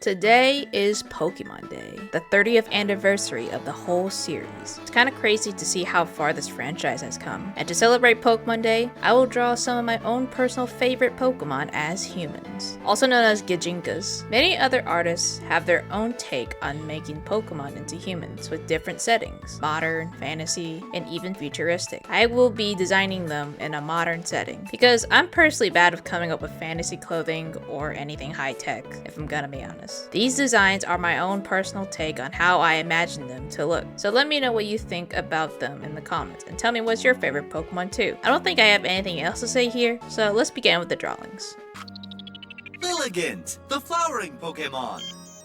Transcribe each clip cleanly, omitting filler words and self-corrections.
Today is Pokemon Day, the 30th anniversary of the whole series. It's kind of crazy to see how far this franchise has come. And to celebrate Pokemon Day, I will draw some of my own personal favorite Pokemon as humans, also known as Gijinkas. Many other artists have their own take on making Pokemon into humans with different settings, modern, fantasy, and even futuristic. I will be designing them in a modern setting, because I'm personally bad with coming up with fantasy clothing or anything high-tech, if I'm gonna be honest. These designs are my own personal take on how I imagine them to look. So let me know what you think about them in the comments, and tell me what's your favorite Pokemon too. I don't think I have anything else to say here, so let's begin with the drawings. Lilligant, the flowering Pokemon.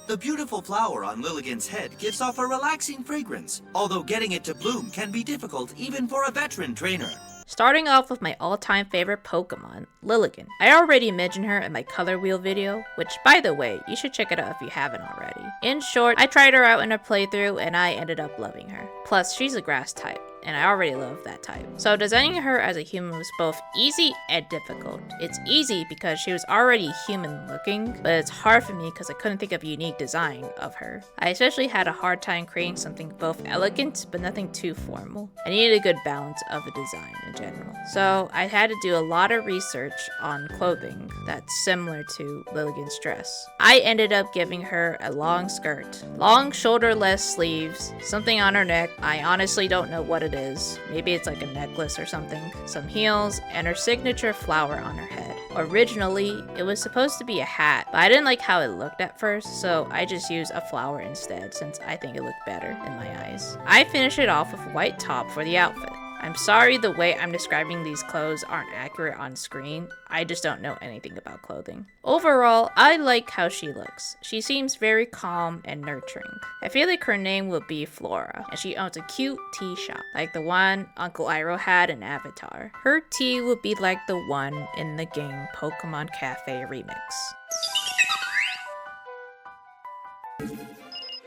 The beautiful flower on Lilligant's head gives off a relaxing fragrance, although getting it to bloom can be difficult even for a veteran trainer. Starting off with my all-time favorite Pokemon, Lilligant. I already mentioned her in my color wheel video, which by the way, you should check it out if you haven't already. In short, I tried her out in a playthrough and I ended up loving her. Plus, she's a grass type, and I already love that type. So designing her as a human was both easy and difficult. It's easy because she was already human looking, but it's hard for me because I couldn't think of a unique design of her. I especially had a hard time creating something both elegant but nothing too formal. I needed a good balance of a design in general. So I had to do a lot of research on clothing that's similar to Lilligant's dress. I ended up giving her a long skirt, long shoulderless sleeves, something on her neck. I honestly don't know what it is. Maybe it's like a necklace or something. Some heels, and her signature flower on her head. Originally, it was supposed to be a hat, but I didn't like how it looked at first, so I just used a flower instead since I think it looked better in my eyes. I finished it off with a white top for the outfit. I'm sorry the way I'm describing these clothes aren't accurate on screen. I just don't know anything about clothing. Overall, I like how she looks. She seems very calm and nurturing. I feel like her name will be Flora, and she owns a cute tea shop, like the one Uncle Iroh had in Avatar. Her tea would be like the one in the game Pokemon Cafe Remix.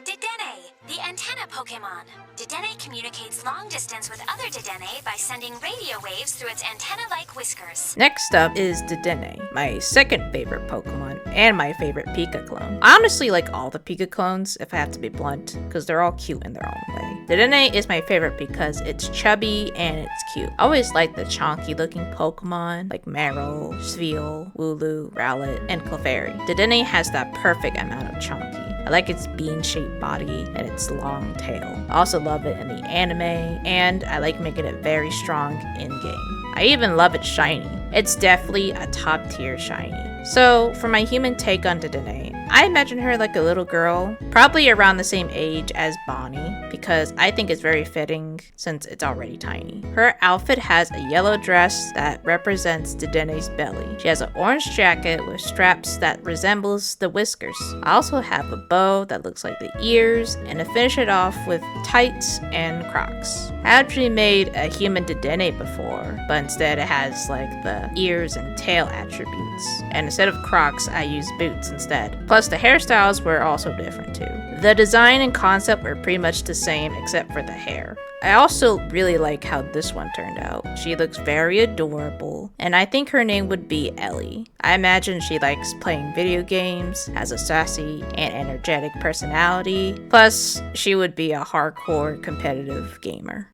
Dedenne, the antenna Pokemon. Dedenne communicates long distance with other Dedenne by sending radio waves through its antenna-like whiskers. Next up is Dedenne, my second favorite Pokemon and my favorite Pika clone. I honestly like all the Pika clones, if I have to be blunt, because they're all cute in their own way. Dedenne is my favorite because it's chubby and it's cute. I always like the chonky looking Pokemon like Marill, Sfeel, Wooloo, Rowlet, and Clefairy. Dedenne has that perfect amount of chonky. I like its bean-shaped body and its long tail. I also love it in the anime, and I like making it very strong in-game. I even love it shiny. It's definitely a top-tier shiny. So, for my human take on Dedenne, I imagine her like a little girl, probably around the same age as Bonnie, because I think it's very fitting since it's already tiny. Her outfit has a yellow dress that represents Dedenne's belly. She has an orange jacket with straps that resembles the whiskers. I also have a bow that looks like the ears, and to finish it off with tights and Crocs. I actually made a human Dedenne before, but instead it has like the ears and tail attributes. And instead of Crocs, I used boots instead. Plus, the hairstyles were also different too. The design and concept were pretty much the same except for the hair. I also really like how this one turned out. She looks very adorable, and I think her name would be Ellie. I imagine she likes playing video games, has a sassy and energetic personality, plus she would be a hardcore competitive gamer.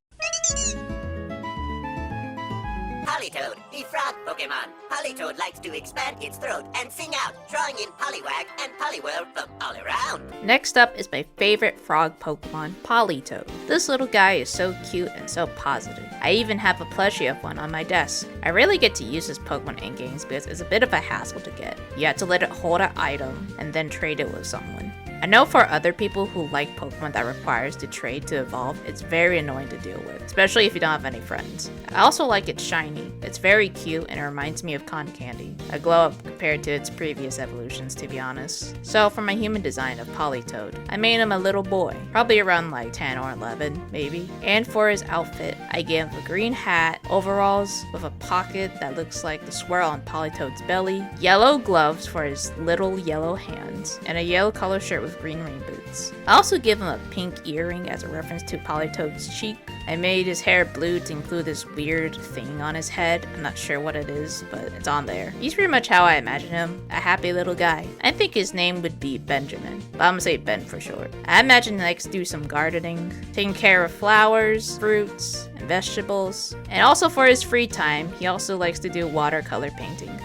Politoed, the frog Pokemon. Politoed likes to expand its throat and sing out, drawing in Poliwag and Poliwhirl from all around. Next up is my favorite frog Pokemon, Politoed. This little guy is so cute and so positive. I even have a plushie of one on my desk. I rarely get to use this Pokemon in games because it's a bit of a hassle to get. You have to let it hold an item and then trade it with someone. I know for other people who like Pokemon that requires to trade to evolve, it's very annoying to deal with, especially if you don't have any friends. I also like it shiny. It's very cute and it reminds me of cotton candy, a glow up compared to its previous evolutions, to be honest. So for my human design of Politoed, I made him a little boy, probably around like 10 or 11 maybe. And for his outfit, I gave him a green hat, overalls with a pocket that looks like the swirl on Politoed's belly, yellow gloves for his little yellow hands, and a yellow color shirt with with green rain boots. I also give him a pink earring as a reference to Politoed's cheek. I made his hair blue to include this weird thing on his head. I'm not sure what it is, but it's on there. He's pretty much how I imagine him, a happy little guy. I think his name would be Benjamin, but I'm gonna say Ben for short. I imagine he likes to do some gardening, taking care of flowers, fruits, and vegetables. And also for his free time, he also likes to do watercolor painting.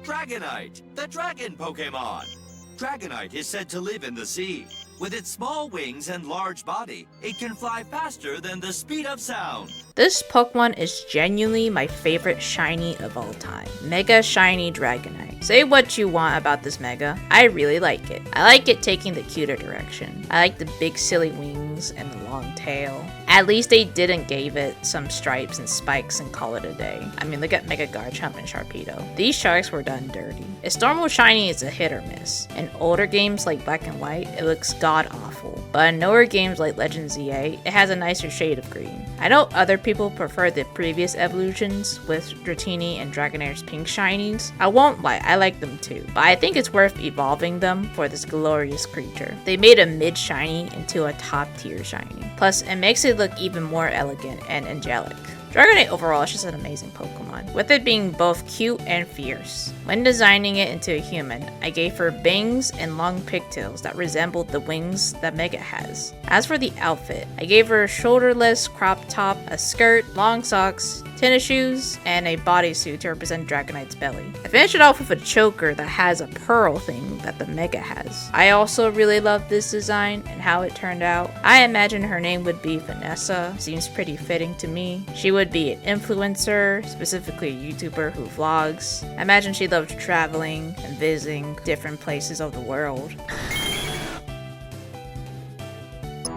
Dragonite, the dragon Pokemon. Dragonite is said to live in the sea. With its small wings and large body, it can fly faster than the speed of sound. This Pokemon is genuinely my favorite shiny of all time. Mega Shiny Dragonite. Say what you want about this Mega, I really like it. I like it taking the cuter direction. I like the big silly wings and the long tail. At least they didn't give it some stripes and spikes and call it a day. I mean, look at Mega Garchomp and Sharpedo. These sharks were done dirty. Its normal shiny is a hit or miss. In older games like Black and White, it looks god-awful. But in newer games like Legend ZA, it has a nicer shade of green. I know other people prefer the previous evolutions with Dratini and Dragonair's pink shinies. I won't lie, I like them too. But I think it's worth evolving them for this glorious creature. They made a mid shiny into a top tier shiny. Plus, it makes it look even more elegant and angelic. Dragonite overall is just an amazing Pokemon, with it being both cute and fierce. When designing it into a human, I gave her bangs and long pigtails that resembled the wings that Mega has. As for the outfit, I gave her a shoulderless crop top, a skirt, long socks, tennis shoes, and a bodysuit to represent Dragonite's belly. I finished it off with a choker that has a pearl thing that the Mega has. I also really love this design and how it turned out. I imagine her name would be Vanessa. Seems pretty fitting to me. She would be an influencer, specifically a YouTuber who vlogs. I imagine she loves traveling and visiting different places of the world.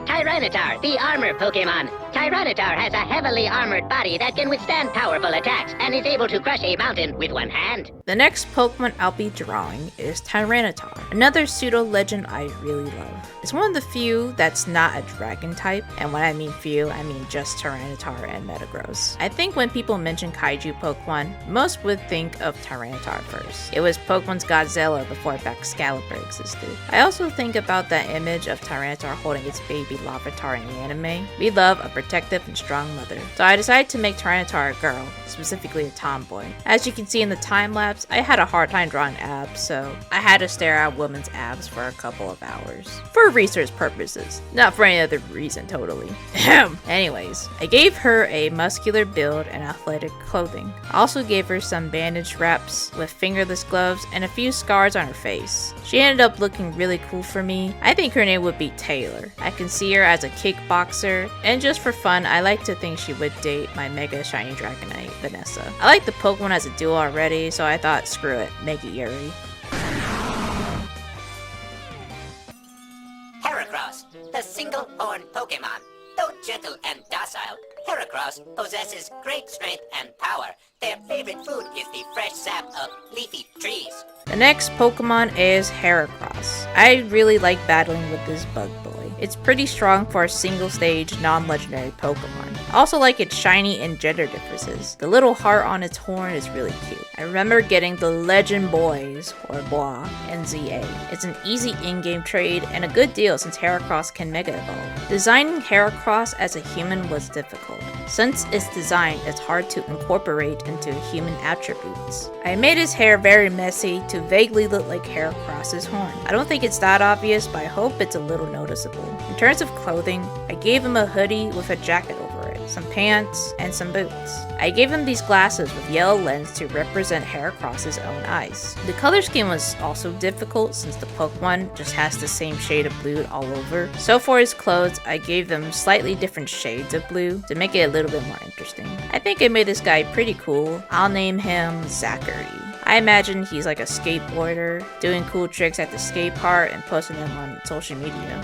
Tyranitar, the armor Pokemon. Tyranitar has a heavily armored body that can withstand powerful attacks and is able to crush a mountain with one hand. The next Pokemon I'll be drawing is Tyranitar, another pseudo-legend I really love. It's one of the few that's not a dragon type, and when I mean few, I mean just Tyranitar and Metagross. I think when people mention kaiju Pokemon, most would think of Tyranitar first. It was Pokemon's Godzilla before Excalibur existed. I also think about that image of Tyranitar holding its baby Larvitar in the anime. We love a protective and strong mother. So I decided to make Tyranitar a girl, specifically a tomboy. As you can see in the time lapse, I had a hard time drawing abs, so I had to stare at a woman's abs for a couple of hours. For research purposes, not for any other reason totally. Anyways, I gave her a muscular build and athletic clothing. I also gave her some bandage wraps with fingerless gloves and a few scars on her face. She ended up looking really cool for me. I think her name would be Taylor. I can see her as a kickboxer, and just for fun, I like to think she would date my Mega Shiny Dragonite, Vanessa. I like the Pokemon as a duo already, so I thought screw it, make it Yuri. Heracross, the single-horn Pokemon. Though gentle and docile, Heracross possesses great strength and power. Their favorite food is the fresh sap of leafy trees. The next Pokemon is Heracross. I really like battling with this bug boy. It's pretty strong for a single stage, non-legendary Pokemon. I also like its shiny and gender differences. The little heart on its horn is really cute. I remember getting the Legend Boys, or Bois, in ZA. It's an easy in-game trade and a good deal since Heracross can Mega Evolve. Designing Heracross as a human was difficult. Since its design is hard to incorporate into human attributes. I made his hair very messy to vaguely look like Heracross's horn. I don't think it's that obvious, but I hope it's a little noticeable. In terms of clothing, I gave him a hoodie with a jacket over it, some pants, and some boots. I gave him these glasses with yellow lens to represent Heracross's own eyes. The color scheme was also difficult since the Pokemon just has the same shade of blue all over. So for his clothes, I gave them slightly different shades of blue to make it a little bit more interesting. I think I made this guy pretty cool. I'll name him Zachary. I imagine he's like a skateboarder, doing cool tricks at the skate park and posting them on social media.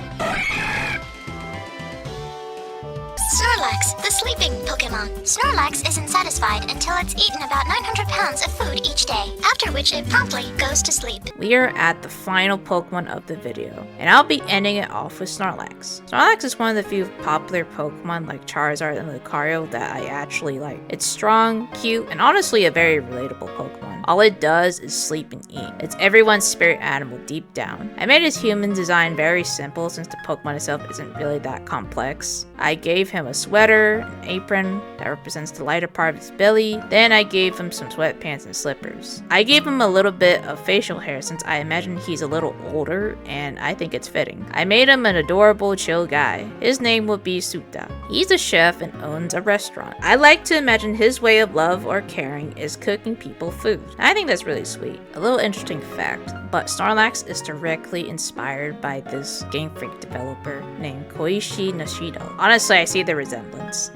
Snorlax, the sleeping Pokemon. Snorlax isn't satisfied until it's eaten about 900 pounds of food each day, after which it promptly goes to sleep. We are at the final Pokemon of the video, and I'll be ending it off with Snorlax. Snorlax is one of the few popular Pokemon like Charizard and Lucario that I actually like. It's strong, cute, and honestly a very relatable Pokemon. All it does is sleep and eat. It's everyone's spirit animal deep down. I made his human design very simple since the Pokemon itself isn't really that complex. I gave him a sweater, an apron that represents the lighter part of his belly, then I gave him some sweatpants and slippers. I gave him a little bit of facial hair since I imagine he's a little older and I think it's fitting. I made him an adorable, chill guy. His name would be Suta. He's a chef and owns a restaurant. I like to imagine his way of love or caring is cooking people food. I think that's really sweet. A little interesting fact, but Snorlax is directly inspired by this Game Freak developer named Koichi Nishido. Honestly, I see the resemblance.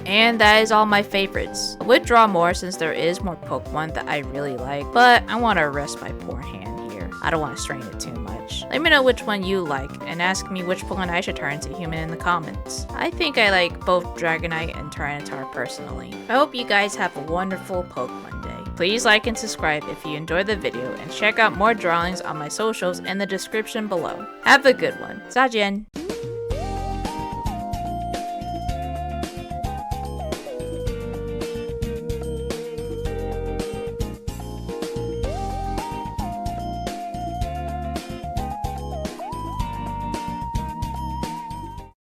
And that is all my favorites. I would draw more since there is more Pokemon that I really like, but I want to rest my poor hand here. I don't want to strain it too much. Let me know which one you like, and ask me which Pokemon I should turn into human in the comments. I think I like both Dragonite and Tyranitar personally. I hope you guys have a wonderful Pokemon day. Please like and subscribe if you enjoyed the video, and check out more drawings on my socials in the description below. Have a good one. 再见!